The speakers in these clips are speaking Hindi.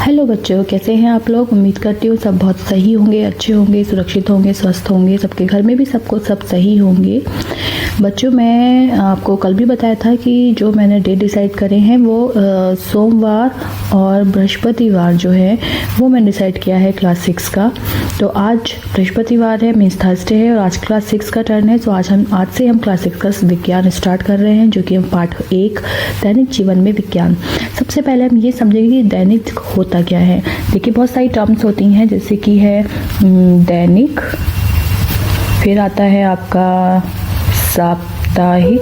हेलो बच्चों, कैसे हैं आप लोग। उम्मीद करती हूँ सब बहुत सही होंगे, अच्छे होंगे, सुरक्षित होंगे, स्वस्थ होंगे। सबके घर में भी सब सही होंगे। बच्चों, मैं आपको कल भी बताया था कि जो मैंने डे डिसाइड करे हैं वो सोमवार और बृहस्पतिवार जो है वो मैंने डिसाइड किया है क्लास 6 का। तो आज बृहस्पतिवार है, मीन्स थर्सडे है, और आज क्लास 6 का टर्न है। तो आज से हम क्लास 6 का विज्ञान स्टार्ट कर रहे हैं, जो कि हम पाठ 1 दैनिक जीवन में विज्ञान। सबसे पहले हम ये समझेंगे कि दैनिक होता क्या है। देखिए, बहुत सारी टर्म्स होती हैं, जैसे कि है दैनिक, फिर आता है आपका साप्ताहिक,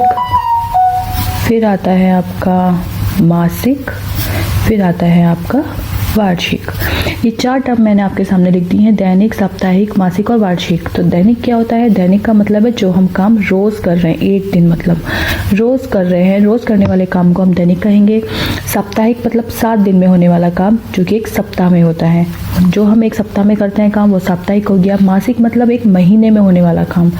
फिर आता है आपका मासिक, फिर आता है आपका वार्षिक। ये 4 टर्म मैंने आपके सामने लिख दी हैं, दैनिक, साप्ताहिक, मासिक और वार्षिक। तो दैनिक क्या होता है? दैनिक का मतलब है जो हम काम रोज कर रहे हैं, एक दिन मतलब रोज कर रहे हैं, रोज करने वाले काम को हम दैनिक कहेंगे। साप्ताहिक मतलब 7 दिन में होने वाला काम, जो कि एक सप्ताह में होता है। जो हम एक सप्ताह में करते हैं काम, वो साप्ताहिक हो गया। मासिक मतलब एक महीने में होने वाला काम,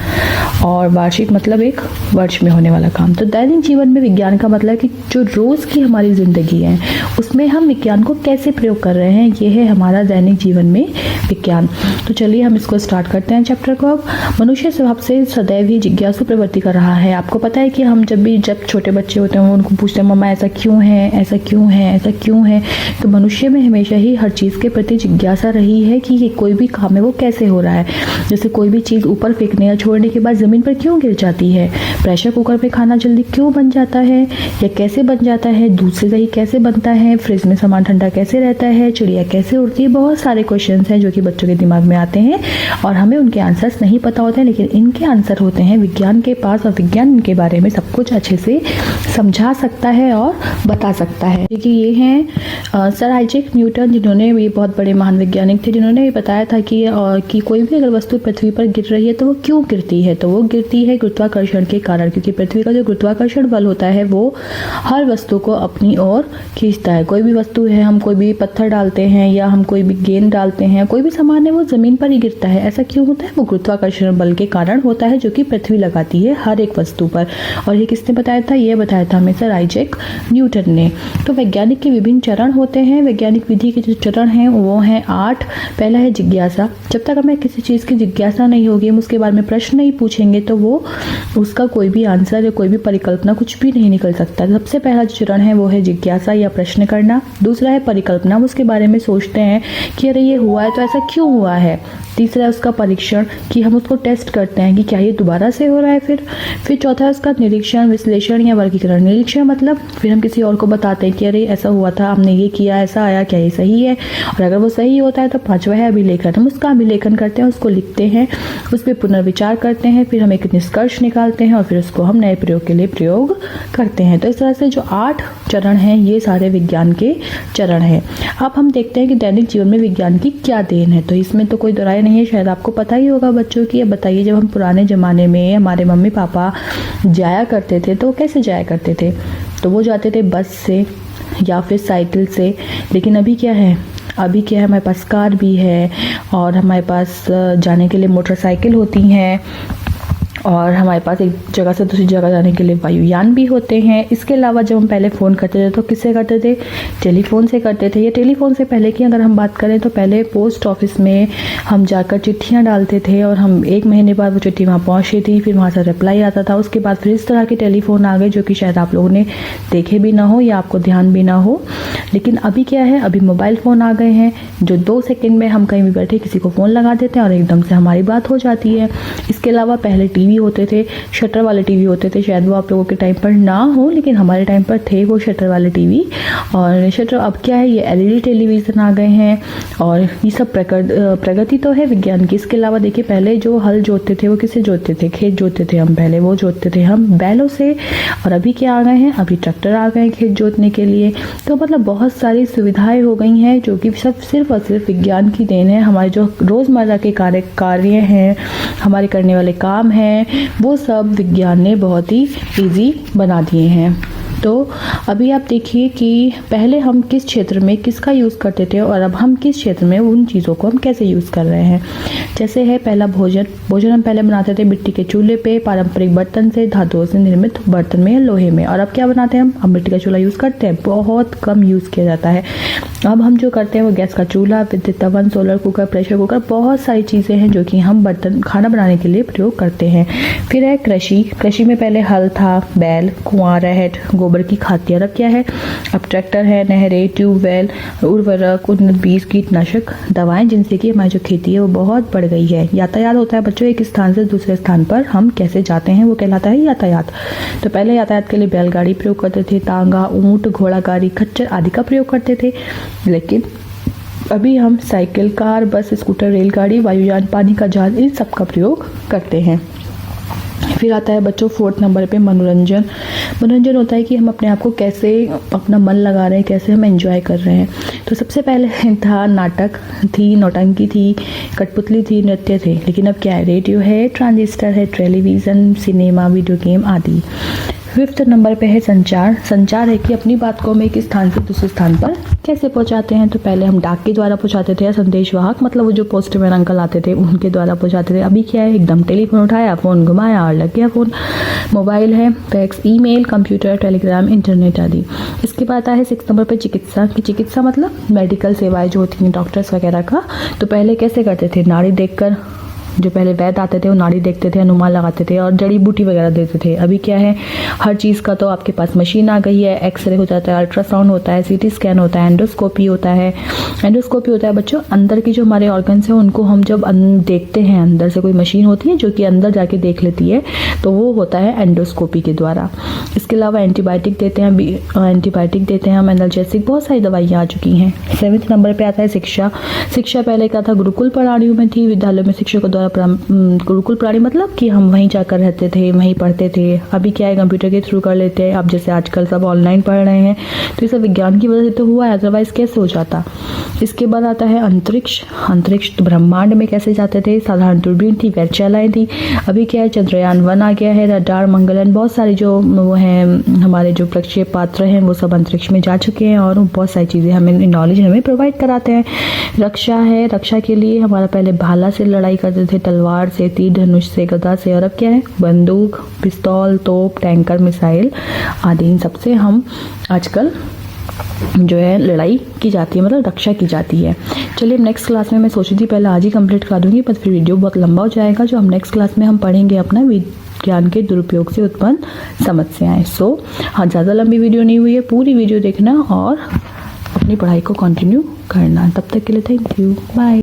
और वार्षिक मतलब एक वर्ष में होने वाला काम। तो दैनिक जीवन में विज्ञान का मतलब कि जो रोज की हमारी जिंदगी है उसमें हम विज्ञान को कैसे प्रयोग कर रहे हैं, ये है हमारा दैनिक जीवन में विज्ञान। तो चलिए हम इसको स्टार्ट करते हैं चैप्टर को। अब मनुष्य स्वभाव से सदैव ही जिज्ञासु प्रवृत्ति कर रहा है। आपको पता है कि हम जब छोटे बच्चे होते हैं उनको पूछते हैं, मम्मा ऐसा क्यों है, ऐसा क्यों है, ऐसा क्यों है। तो मनुष्य में हमेशा ही हर चीज के प्रति जिज्ञासा रही है कि ये कोई भी काम है वो कैसे हो रहा है। जैसे कोई भी चीज ऊपर फेंकने या छोड़ने के बाद जमीन पर क्यों गिर जाती है, प्रेशर कुकर में खाना जल्दी क्यों बन जाता है या कैसे बन जाता है, दूध से दही कैसे बनता है, फ्रिज में सामान ठंडा कैसे रहता है, चिड़िया कैसे उड़ती है। बहुत सारे क्वेश्चंस हैं जो कि बच्चों के दिमाग में आते हैं और हमें उनके आंसर्स नहीं पता होते हैं, लेकिन इनके आंसर होते हैं विज्ञान के पास, और विज्ञान इनके बारे में सब कुछ अच्छे से समझा सकता है और बता सकता है। देखिए, ये हैं सर आइजैक न्यूटन, जिन्होंने ये बहुत बड़े महान वैज्ञानिक थे, जिन्होंने ये बताया था कि कोई भी अगर वस्तु पृथ्वी पर गिर रही है तो वो क्यों गिरती है। तो वो गिरती है गुरुत्वाकर्षण के कारण, क्योंकि पृथ्वी का जो गुरुत्वाकर्षण बल होता है वो हर वस्तु को अपनी ओर खींचता है। कोई भी वस्तु है, हम कोई भी पत्थर डालते हैं या हम कोई भी गेंद डालते हैं, कोई भी सामान है, वो जमीन पर ही गिरता है। ऐसा क्यों होता है? वो गुरुत्वाकर्षण बल के कारण होता है, जो कि पृथ्वी लगाती है हर एक वस्तु पर। और ये किसने बताया था? ये बताया था हमें सर आइजैक न्यूटन ने। तो वैज्ञानिक के विभिन्न चरण होते हैं। वैज्ञानिक विधि के जो चरण हैं वो हैं 8। पहला है जिज्ञासा। जब तक हमें किसी चीज की जिज्ञासा नहीं होगी, हम उसके बारे में प्रश्न नहीं पूछेंगे, तो वो उसका कोई भी आंसर या कोई भी परिकल्पना कुछ भी नहीं निकल सकता। सबसे पहला जो चरण है वो है जिज्ञासा या प्रश्न करना। दूसरा है परिकल्पना, हम उसके बारे में सोचते हैं कि अरे ये हुआ है तो ऐसा क्यों हुआ है। तीसरा है उसका परीक्षण, कि हम उसको टेस्ट करते हैं कि क्या ये दोबारा से हो रहा है। फिर चौथा है उसका निरीक्षण, विश्लेषण या वर्गीकरण। निरीक्षण मतलब फिर हम किसी और को बताते हैं कि अरे ऐसा हुआ था, हमने ये किया, ऐसा आया, क्या ये सही है। और अगर वो सही होता है तो पांचवा है अभिलेखन। हम उसका अभिलेखन करते हैं, उसको लिखते हैं, उस पर पुनर्विचार करते हैं, फिर हम एक निष्कर्ष निकालते हैं और फिर उसको हम नए प्रयोग के लिए प्रयोग करते हैं। तो इस तरह से जो 8 चरण हैं ये सारे विज्ञान के चरण हैं। अब हम देखते हैं कि दैनिक जीवन में विज्ञान की क्या देन है। तो इसमें तो कोई दोराय नहीं है, शायद आपको पता ही होगा बच्चों की। अब बताइए, जब हम पुराने जमाने में हमारे मम्मी पापा जाया करते थे तो कैसे जाया करते थे? तो वो जाते थे बस से या फिर साइकिल से। लेकिन अभी क्या है? हमारे पास कार भी है, और हमारे पास जाने के लिए मोटरसाइकिल होती हैं, और हमारे पास एक जगह से दूसरी जगह जाने के लिए वायुयान भी होते हैं। इसके अलावा जब हम पहले फ़ोन करते थे तो किससे करते थे? टेलीफोन से करते थे। ये टेलीफोन से पहले की अगर हम बात करें तो पहले पोस्ट ऑफिस में हम जाकर चिट्ठियाँ डालते थे, और हम 1 महीने बाद वो चिट्ठी वहाँ पहुँचती थी, फिर वहाँ से रिप्लाई आता था। उसके बाद फिर इस तरह के टेलीफोन आ गए जो कि शायद आप लोगों ने देखे भी ना हो या आपको ध्यान भी ना हो। लेकिन अभी क्या है? अभी मोबाइल फ़ोन आ गए हैं, जो 2 सेकेंड में हम कहीं भी बैठे किसी को फ़ोन लगा देते हैं और एकदम से हमारी बात हो जाती है। इसके अलावा पहले टीवी होते थे, शटर वाले टीवी होते थे। शायद वो आप लोगों के टाइम पर ना हो, लेकिन हमारे टाइम पर थे वो शटर वाले टीवी। और शटर अब क्या है? ये एलईडी टेलीविज़न आ गए हैं, और ये सब प्रगति तो है विज्ञान की। इसके अलावा देखिए, पहले जो हल जोतते थे वो किससे जोतते थे? खेत जोतते थे हम पहले, वो जोतते थे हम बैलों से। और अभी क्या आ गए हैं? अभी ट्रैक्टर आ गए हैं खेत जोतने के लिए। तो मतलब बहुत सारी सुविधाएं हो गई हैं, जो कि सब सिर्फ और सिर्फ विज्ञान की देन है। हमारे जो रोज़मर्रा के कार्य हैं, हमारे करने वाले काम हैं, वो सब विज्ञान ने बहुत ही ईजी बना दिए हैं। तो अभी आप देखिए कि पहले हम किस क्षेत्र में किसका यूज़ करते थे और अब हम किस क्षेत्र में उन चीज़ों को हम कैसे यूज़ कर रहे हैं। जैसे है पहला भोजन हम पहले बनाते थे मिट्टी के चूल्हे पे, पारंपरिक बर्तन से, धातुओं से निर्मित बर्तन में या लोहे में। और अब क्या बनाते हैं हम? अब मिट्टी का चूल्हा यूज़ करते हैं, बहुत कम यूज़ किया जाता है। अब हम जो करते हैं वो गैस का चूल्हा, विद्युत तवन, सोलर कुकर, प्रेशर कुकर, बहुत सारी चीज़ें हैं जो कि हम खाना बनाने के लिए प्रयोग करते हैं। फिर है कृषि में पहले हल था, बैल, कुआं, रहट, गोबर की खाद। अब क्या है? अब ट्रैक्टर है, नहरें, ट्यूबवेल, उर्वरक, उन्नत बीज, कीटनाशक दवाएं, जिनसे कि हमारी जो खेती है वो बहुत बढ़ गई है। यातायात होता है बच्चों, एक स्थान से दूसरे स्थान पर हम कैसे जाते हैं वो कहलाता है यातायात। तो पहले यातायात के लिए बैलगाड़ी प्रयोग करते थे, तांगा, ऊंट, घोड़ा गाड़ी, खच्चर आदि का प्रयोग करते थे। लेकिन अभी हम साइकिल, कार, बस, स्कूटर, रेलगाड़ी, वायुयान, पानी का जहाज, इन सब का प्रयोग करते हैं। फिर आता है बच्चों 4th नंबर पे मनोरंजन होता है कि हम अपने आप को कैसे अपना मन लगा रहे हैं, कैसे हम एंजॉय कर रहे हैं। तो सबसे पहले था नाटक थी, नौटंकी थी, कठपुतली थी, नृत्य थे। लेकिन अब क्या है? रेडियो है, ट्रांजिस्टर है, टेलीविज़न, सिनेमा, वीडियो गेम आदि। 5th नंबर पे है संचार है कि अपनी बात को हम एक स्थान से दूसरे स्थान पर कैसे पहुंचाते हैं। तो पहले हम डाक के द्वारा पहुंचाते थे या संदेशवाहक, मतलब वो जो पोस्टमैन अंकल आते थे उनके द्वारा पहुंचाते थे। अभी क्या है? एकदम टेलीफोन उठाया, फ़ोन घुमाया और लग गया फ़ोन। मोबाइल है, fax, email, computer, Telegram, internet आदि। इसके बाद आता है 6th नंबर पर चिकित्सा मतलब मेडिकल सेवाएं जो होती हैं, डॉक्टर्स वगैरह का। तो पहले कैसे करते थे? नाड़ी देखकर, जो पहले वैद्य आते थे वो नाड़ी देखते थे, अनुमान लगाते थे और जड़ी बूटी वगैरह देते थे। अभी क्या है? हर चीज़ का तो आपके पास मशीन आ गई है, एक्सरे हो जाता है, अल्ट्रासाउंड होता है, सीटी स्कैन होता है, एंडोस्कोपी होता है बच्चों। अंदर की जो हमारे ऑर्गन्स हैं उनको हम जब देखते हैं, अंदर से कोई मशीन होती है जो कि अंदर जाके देख लेती है, तो वो होता है एंडोस्कोपी के द्वारा। इसके अलावा एंटीबायोटिक देते हैं हम, एनाल्जेसिक, बहुत सारी दवाइयाँ आ चुकी हैं। 7th नंबर पर आता है शिक्षा पहले क्या था? गुरुकुल प्रणालियों में थी, विद्यालयों में शिक्षकों द्वारा गुरुकुल प्रणाली मतलब कि हम वहीं जाकर रहते थे, वहीं पढ़ते थे। अभी क्या है? कंप्यूटर के थ्रू कर लेते हैं। अब जैसे आजकल सब ऑनलाइन पढ़ रहे हैं, तो ये सब विज्ञान की वजह से तो हुआ है, अदरवाइज कैसे हो जाता। इसके बाद आता है अंतरिक्ष तो ब्रह्मांड में कैसे जाते थे? साधारण दूरबीन थी, वेधशालाएं थी। अभी क्या है? चंद्रयान 1 आ गया है, रडार, मंगलयान, बहुत सारे जो वो हैं हमारे जो प्रक्षेपात्र हैं वो सब अंतरिक्ष में जा चुके हैं और बहुत सारी चीज़ें हमें नॉलेज हमें प्रोवाइड कराते हैं। रक्षा के लिए हमारा पहले भाला से लड़ाई करते थे, तलवार से, तीर धनुष से, गदा से। और अब क्या है? बंदूक, पिस्तौल, तोप, टैंकर, मिसाइल आदि। इन सबसे हम आजकल जो है लड़ाई की जाती है, मतलब रक्षा की जाती है। चलिए नेक्स्ट क्लास में मैं सोची थी पहले आज ही कंप्लीट कर दूंगी, पर फिर वीडियो बहुत लंबा हो जाएगा। जो हम नेक्स्ट क्लास में हम पढ़ेंगे अपना विज्ञान के दुरुपयोग से उत्पन्न समस्याएं। हाँ, ज़्यादा लंबी वीडियो नहीं हुई है, पूरी वीडियो देखना और अपनी पढ़ाई को कंटिन्यू करना। तब तक के लिए थैंक यू, बाय।